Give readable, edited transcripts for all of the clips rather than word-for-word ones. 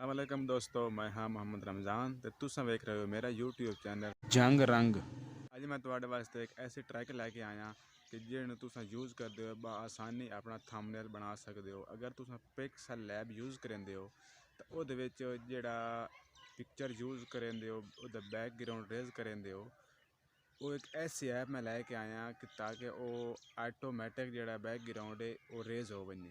अस्सलामुअलैकुम दोस्तों, मैं हाँ मोहम्मद रमज़ान ਤੇ ਤੁਸੀਂ ਵੇਖ ਰਹੇ ਹੋ ਮੇਰਾ YouTube ਚੈਨਲ ਜੰਗ ਰੰਗ। ਅੱਜ ਮੈਂ ਤੁਹਾਡੇ ਵਾਸਤੇ ਇੱਕ ਐਸੀ ਟਰੈਕ ਲੈ ਕੇ ਆਇਆ ਕਿ ਜਿਹਨੂੰ ਤੁਸੀਂ ਯੂਜ਼ ਕਰਦੇ ਹੋ ਆਸਾਨੀ ਆਪਣਾ ਥੰਬਨੇਲ ਬਣਾ ਸਕਦੇ ਹੋ। ਅਗਰ ਤੁਸੀਂ ਪਿਕਸਲ ਲੈਬ ਯੂਜ਼ ਕਰਦੇ ਹੋ ਤਾਂ ਉਹਦੇ ਵਿੱਚ ਜਿਹੜਾ ਪਿਕਚਰ ਯੂਜ਼ ਕਰਦੇ ਹੋ ਉਹਦਾ ਬੈਕਗਰਾਉਂਡ ਰੇਜ਼ ਕਰਦੇ ਹੋ, ਉਹ ਇੱਕ ਐਸੀ ਐਪ ਮੈਂ ਲੈ ਕੇ ਆਇਆ ਕਿ ਤਾਂ ਕਿ ਉਹ ਆਟੋਮੈਟਿਕ ਜਿਹੜਾ ਬੈਕਗਰਾਉਂਡ ਹੈ ਉਹ ਰੇਜ਼ ਹੋ ਬਣੇ।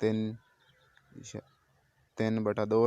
3/2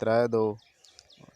3/2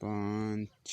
5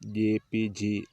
JPG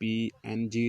PNG